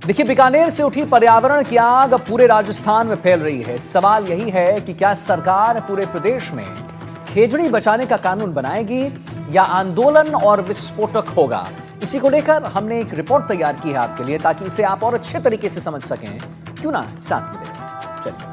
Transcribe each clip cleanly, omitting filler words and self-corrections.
देखिए, बीकानेर से उठी पर्यावरण की आग अब पूरे राजस्थान में फैल रही है। सवाल यही है कि क्या सरकार पूरे प्रदेश में खेजड़ी बचाने का कानून बनाएगी या आंदोलन और विस्फोटक होगा। इसी को लेकर हमने एक रिपोर्ट तैयार की है आपके लिए, ताकि इसे आप और अच्छे तरीके से समझ सकें। क्यों ना साथ में देखें। चलिए।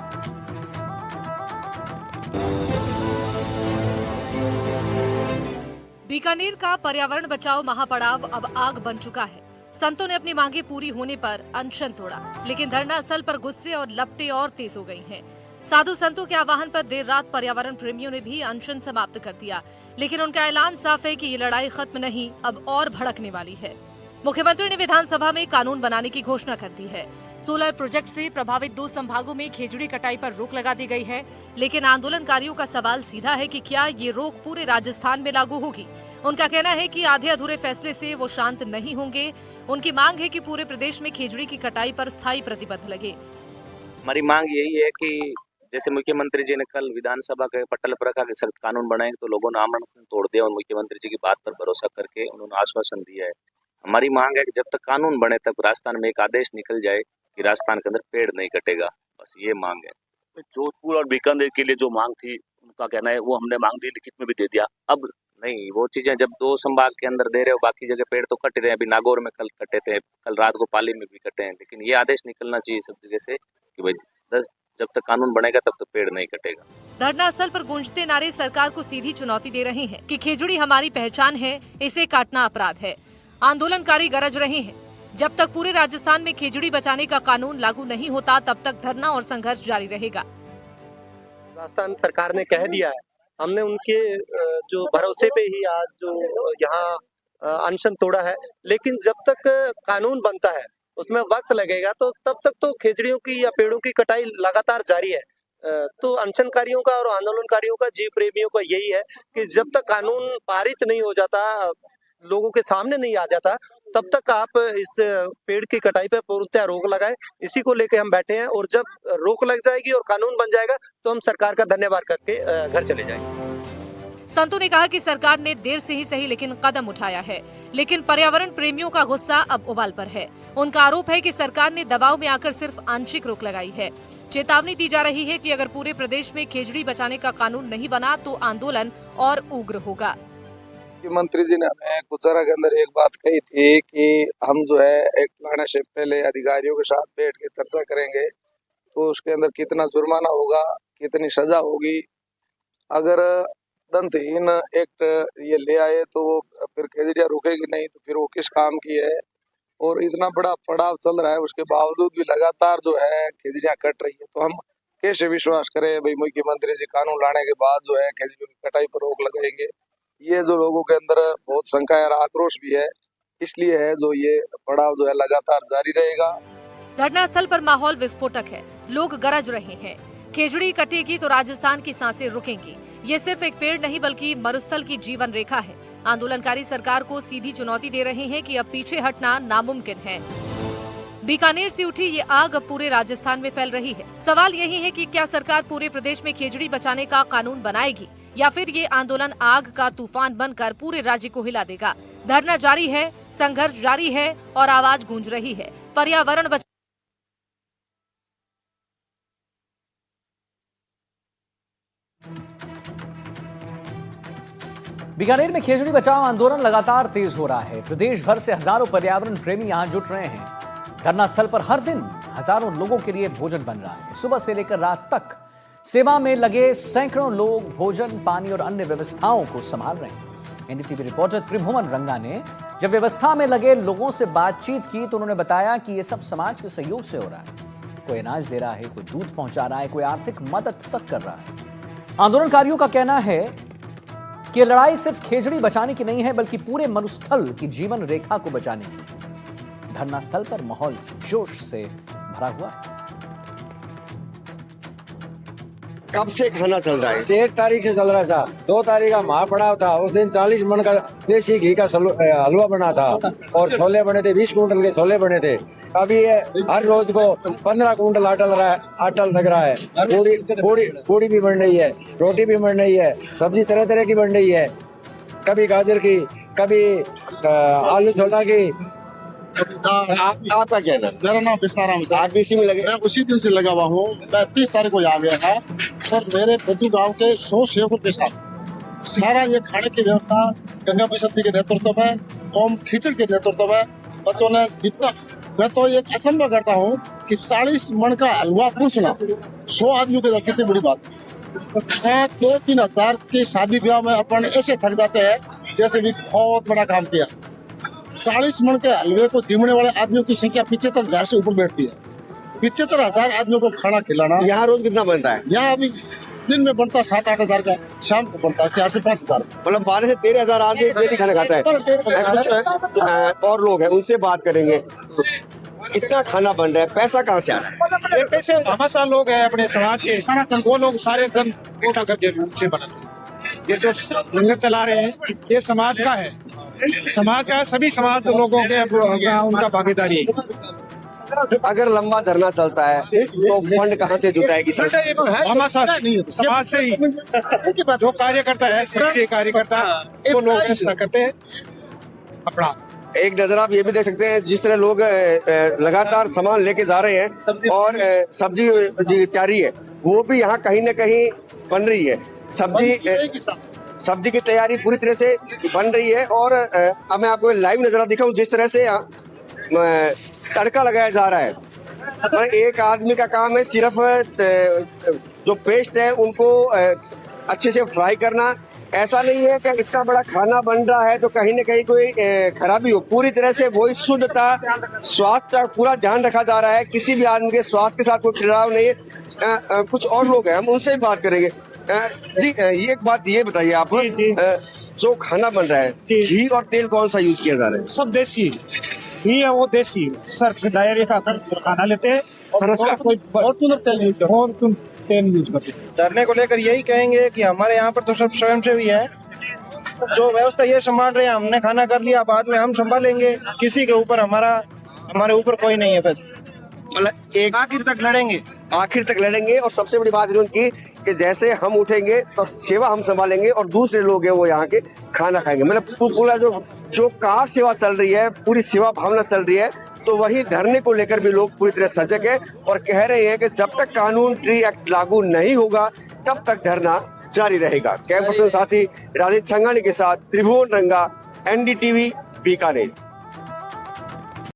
बीकानेर का पर्यावरण बचाओ महापड़ाव अब आग बन चुका है। संतों ने अपनी मांगे पूरी होने पर अनशन तोड़ा, लेकिन धरना स्थल पर गुस्से और लपटें और तेज हो गई हैं। साधु संतों के आह्वान पर देर रात पर्यावरण प्रेमियों ने भी अनशन समाप्त कर दिया, लेकिन उनका ऐलान साफ है कि ये लड़ाई खत्म नहीं, अब और भड़कने वाली है। मुख्यमंत्री ने विधानसभा में कानून बनाने की घोषणा कर दी है। सोलर प्रोजेक्ट से प्रभावित 2 संभागों में खेजड़ी कटाई पर रोक लगा दी गई है, लेकिन आंदोलनकारियों का सवाल सीधा है कि क्या ये रोक पूरे राजस्थान में लागू होगी। उनका कहना है कि आधे अधूरे फैसले से वो शांत नहीं होंगे। उनकी मांग है कि पूरे प्रदेश में खेजड़ी की कटाई पर स्थायी प्रतिबंध लगे। हमारी मांग यही है कि जैसे मुख्यमंत्री जी ने कल विधानसभा के पटल पर रखा कि सख्त कानून बनाएंगे, तो लोगों ने आमंत्रण तोड़ दिया और मुख्यमंत्री जी की बात पर भरोसा करके उन्होंने आश्वासन दिया है। हमारी मांग है कि जब तक कानून बने तब राजस्थान में एक आदेश निकल जाए कि राजस्थान के अंदर पेड़ नहीं कटेगा। बस ये मांग है। जोधपुर और बीकानेर के लिए जो मांग थी, उनका कहना है वो हमने मांग दी, लिखित में भी दे दिया। अब नहीं, वो चीजें जब 2 संभाग के अंदर दे रहे हो, बाकी जगह पेड़ तो कट रहे हैं। अभी नागौर में कल कटे थे, कल रात को पाली में भी कटे हैं, लेकिन ये आदेश निकलना चाहिए सब जगह से कि भाई जब तक कानून बनेगा तब तक पेड़ नहीं कटेगा। धरना स्थल पर गूंजते नारे सरकार को सीधी चुनौती दे रहे हैं कि खेजड़ी हमारी पहचान है, इसे काटना अपराध है। आंदोलनकारी गरज रहे हैं, जब तक पूरे राजस्थान में खेजड़ी बचाने का कानून लागू नहीं होता तब तक धरना और संघर्ष जारी रहेगा। राजस्थान सरकार ने कह दिया है, हमने उनके जो भरोसे पे ही आज जो यहाँ अनशन तोड़ा है, लेकिन जब तक कानून बनता है उसमें वक्त लगेगा, तो तब तक तो खेजड़ियों की या पेड़ों की कटाई लगातार जारी है। तो अनशनकारियों का और आंदोलनकारियों का, जीव प्रेमियों का यही है कि जब तक कानून पारित नहीं हो जाता, लोगों के सामने नहीं आ जाता, तब तक आप इस पेड़ की कटाई पर पूर्णतः रोक लगाए। इसी को लेके हम बैठे हैं, और जब रोक लग जाएगी और कानून बन जाएगा तो हम सरकार का धन्यवाद करके घर चले जाएंगे। संतों ने कहा कि सरकार ने देर से ही सही लेकिन कदम उठाया है, लेकिन पर्यावरण प्रेमियों का गुस्सा अब उबाल पर है। उनका आरोप है कि सरकार ने दबाव में आकर सिर्फ आंशिक रोक लगाई है। चेतावनी दी जा रही है कि अगर पूरे प्रदेश में खेजड़ी बचाने का कानून नहीं बना तो आंदोलन और उग्र होगा। मुख्यमंत्री जी ने हमें गुजरा के अंदर एक बात कही थी कि हम जो है एक लाने से पहले अधिकारियों के साथ बैठ के चर्चा करेंगे, तो उसके अंदर कितना जुर्माना होगा, कितनी सजा होगी। अगर दंतहीन एक्ट ये ले आए तो वो फिर खेजड़ियाँ रुकेगी नहीं, तो फिर वो किस काम की है। और इतना बड़ा पड़ाव चल रहा है, उसके बावजूद भी लगातार जो है खेजड़ियाँ कट रही है, तो हम कैसे विश्वास करें भाई मुख्यमंत्री जी कानून लाने के बाद जो है खेजड़ियों की कटाई पर रोक लगाएंगे। ये जो लोगों के अंदर बहुत शंका और आक्रोश भी है, इसलिए है जो ये पड़ाव जो है लगातार जारी रहेगा। धरना स्थल पर माहौल विस्फोटक है, लोग गरज रहे हैं। खेजड़ी कटेगी तो राजस्थान की सांसें रुकेंगी। ये सिर्फ एक पेड़ नहीं बल्कि मरुस्थल की जीवन रेखा है। आंदोलनकारी सरकार को सीधी चुनौती दे रहे हैं कि अब पीछे हटना नामुमकिन है। बीकानेर से उठी ये आग अब पूरे राजस्थान में फैल रही है। सवाल यही है कि क्या सरकार पूरे प्रदेश में खेजड़ी बचाने का कानून बनाएगी या फिर ये आंदोलन आग का तूफान बनकर पूरे राज्य को हिला देगा। धरना जारी है, संघर्ष जारी है और आवाज गूंज रही है। पर्यावरण बीकानेर में खेजड़ी बचाओ आंदोलन लगातार तेज हो रहा है। प्रदेश भर से हजारों पर्यावरण प्रेमी यहां जुट रहे हैं। धरना स्थल पर हर दिन हजारों लोगों के लिए भोजन बन रहा है। सुबह से लेकर रात तक सेवा में लगे सैकड़ों लोग भोजन, पानी और अन्य व्यवस्थाओं को संभाल रहे हैं। एनडीटीवी रिपोर्टर त्रिभुवन रंगा ने जब व्यवस्था में लगे लोगों से बातचीत की तो उन्होंने बताया कि यह सब समाज के सहयोग से हो रहा है। कोई अनाज दे रहा है, कोई दूध पहुंचा रहा है, कोई आर्थिक मदद तक कर रहा है। आंदोलनकारियों का कहना है कि लड़ाई सिर्फ खेजड़ी बचाने की नहीं है, बल्कि पूरे मरुस्थल की जीवन रेखा को बचाने की। धरना स्थल पर माहौल जोश से भरा हुआ है। कब से खाना चल रहा है? 1 तारीख से चल रहा था। 2 तारीख का महापड़ाव था। उस दिन 40 मन का देसी घी का हलवा बना था और छोले बने थे, 20 कुंटल के छोले बने थे। अभी हर रोज को 15 कुंटल आटा लग रहा है। पूड़ी भी बन रही है, रोटी भी बन रही है, सब्जी तरह तरह की बन रही है, कभी गाजर की, कभी आलू छोला की, आपका क्या नाम? मेरा नाम विस्ताराम से। आप भी इसी में लगे? मैं उसी दिन से लगा हुआ हूँ। मैं 30 तारीख को आ गया था सर। मेरे बद्दू गांव के 100 सेवकों के साथ सारा ये खाने की व्यवस्था गंगा प्रसाद जी के नेतृत्व में, ओम खिचड़ के नेतृत्व में बच्चों ने जितना, मैं तो ये अचंभा करता हूँ कि 40 मन का हलवा पूछना 100 आदमियों के अंदर कितनी बड़ी बात। 2-3 हजार की शादी ब्याह में अपन ऐसे थक जाते हैं जैसे भी बहुत बड़ा काम किया। 40 मन के हलवे को जिमने वाले आदमियों की संख्या 75,000 से ऊपर बैठती है। 75,000 आदमियों को खाना खिलाना। यहाँ रोज कितना बनता है? यहाँ अभी दिन में बनता 7-8 हजार का, शाम को बनता है 4 से 5 हजार। मतलब 12 से 13 हजार आदमी डेली खाना खाता है। कुछ और लोग हैं, उनसे बात करेंगे। इतना खाना बन रहा है, पैसा कहाँ से आ रहा है? ये पैसे हमारे लोग हैं अपने समाज के, वो लोग सारे जन इकट्ठा करके से बनाते हैं। ये जो लंगर चला रहे हैं ये समाज का है, समाज का है, सभी समाज लोगों के उनका भागीदारी है। अगर लंबा धरना चलता है तो फंड कहाँ से जुटाएगी सरकार? हमारे समाज से ही जो कार्यकर्ता है, सक्रिय कार्यकर्ता, वो लोग व्यवस्था करते हैं अपना। एक नजर आप ये भी देख सकते हैं, जिस तरह लोग लगातार सामान लेके जा रहे हैं और सब्जी जो तैयारी है वो भी यहाँ कहीं न कहीं बन रही है। सब्जी की तैयारी पूरी तरह से बन रही है। और अब मैं आपको लाइव नजारा दिखाऊं जिस तरह से तड़का लगाया जा रहा है। और एक आदमी का काम है सिर्फ जो पेस्ट है उनको अच्छे से फ्राई करना। ऐसा नहीं है कि इतना बड़ा खाना बन रहा है तो कहीं न कहीं कोई खराबी हो। पूरी तरह से वही शुद्धता, स्वास्थ्य का पूरा ध्यान रखा जा रहा है। किसी भी आदमी के स्वास्थ्य के साथ कोई खिलाव नहीं है। कुछ और लोग हैं, हम उनसे ही बात करेंगे। जी ये एक बात ये बताइए आप, जो खाना बन रहा है घी और तेल कौन सा यूज किया जा रहा है? सब देसी घी है, वो देसी सरसों डायरी का खाना लेते हैं और तेल यूज करते हैं। धरने को लेकर यही कहेंगे कि हमारे यहाँ पर तो सब स्वयंसेवी है, जो व्यवस्था ये संभाल रहे हैं। हमने खाना कर लिया, बाद में हम संभालेंगे। किसी के ऊपर हमारे ऊपर कोई नहीं है। बस मतलब एक आखिर तक लड़ेंगे। और सबसे बड़ी बात उनकी कि जैसे हम उठेंगे तो सेवा हम संभालेंगे और दूसरे लोग हैं वो यहाँ के खाना खाएंगे। मतलब पूरा जो कार सेवा चल रही है, पूरी सेवा भावना चल रही है, तो वही धरने को लेकर भी लोग पूरी तरह सजग है और कह रहे हैं कि जब तक कानून ट्री एक्ट लागू नहीं होगा तब तक धरना जारी रहेगा। कैमरा पर्सन साथी राजेश छंगानी के साथ त्रिभुवन रंगा, NDTV, बीकानेर।